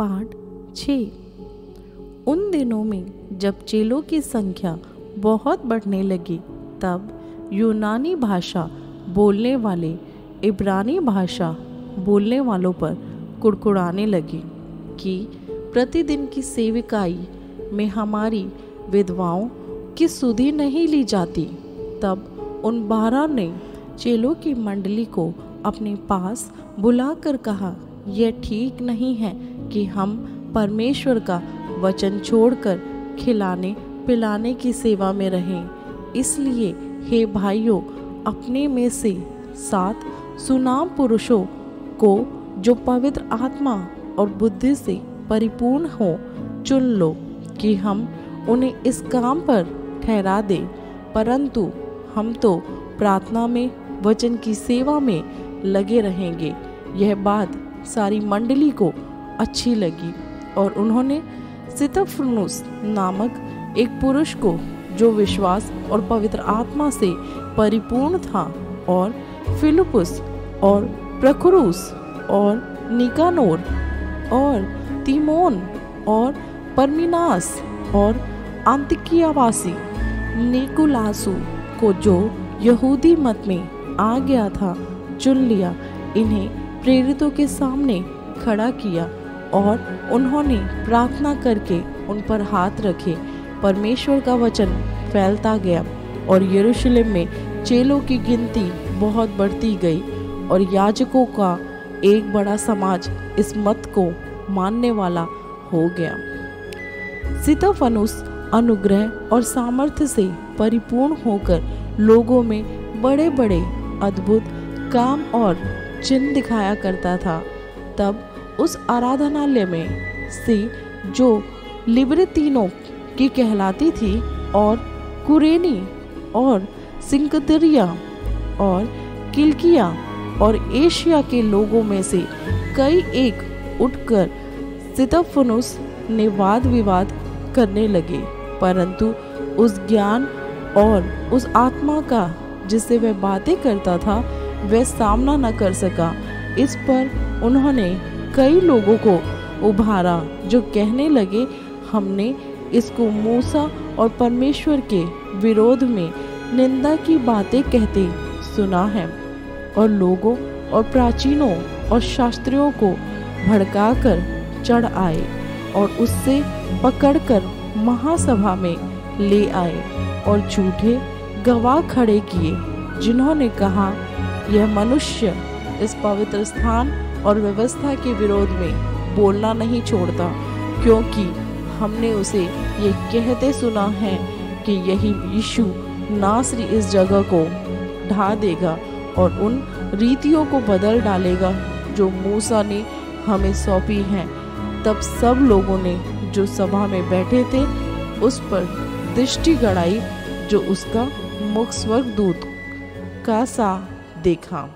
पाठ 6। उन दिनों में जब चेलों की संख्या बहुत बढ़ने लगी, तब यूनानी भाषा बोलने वाले इब्रानी भाषा बोलने वालों पर कुड़कुड़ाने लगे कि प्रतिदिन की सेविकाई में हमारी विधवाओं की सुधि नहीं ली जाती। तब उन 12 ने चेलों की मंडली को अपने पास बुलाकर कहा, यह ठीक नहीं है कि हम परमेश्वर का वचन छोड़कर खिलाने पिलाने की सेवा में रहें। इसलिए हे भाइयों, अपने में से 7 सुनाम पुरुषों को जो पवित्र आत्मा और बुद्धि से परिपूर्ण हो चुन लो कि हम उन्हें इस काम पर ठहरा दें। परंतु हम तो प्रार्थना में वचन की सेवा में लगे रहेंगे। यह बात सारी मंडली को अच्छी लगी और उन्होंने स्तिफनुस नामक एक पुरुष को, जो विश्वास और पवित्र आत्मा से परिपूर्ण था, और फिलिपुस और प्रखुरुस और निकानोर और तीमोन और परमीनास और अन्तिकियावासी निकुलासु को, जो यहूदी मत में आ गया था, चुन लिया। इन्हें प्रेरितों के सामने खड़ा किया और उन्होंने प्रार्थना करके उन पर हाथ रखे। परमेश्वर का वचन फैलता गया और यरूशलेम में चेलों की गिनती बहुत बढ़ती गई और याजकों का एक बड़ा समाज इस मत को मानने वाला हो गया। स्तिफनुस अनुग्रह और सामर्थ्य से परिपूर्ण होकर लोगों में बड़े बड़े अद्भुत काम और चिन्ह दिखाया करता था। तब उस आराधनालय में से, जो लिब्रतीनों की कहलाती थी, और कुरेनी और सिंकदरिया और किलकिया और एशिया के लोगों में से कई एक उठकर स्तिफनुस ने वाद विवाद करने लगे। परंतु उस ज्ञान और उस आत्मा का जिससे वह बातें करता था, वह सामना न कर सका। इस पर उन्होंने कई लोगों को उभारा, जो कहने लगे, हमने इसको मूसा और परमेश्वर के विरोध में निंदा की बातें कहते सुना है, और लोगों और प्राचीनों और शास्त्रियों को भड़काकर चढ़ आए और उससे पकड़कर महासभा में ले आए और झूठे गवाह खड़े किए, जिन्होंने कहा, यह मनुष्य इस पवित्र स्थान और व्यवस्था के विरोध में बोलना नहीं छोड़ता, क्योंकि हमने उसे ये कहते सुना है कि यही यीशु नासरी इस जगह को ढा देगा और उन रीतियों को बदल डालेगा जो मूसा ने हमें सौंपी हैं। तब सब लोगों ने, जो सभा में बैठे थे, उस पर दृष्टि गड़ाई, जो उसका मुख स्वर्गदूत का सा देखा।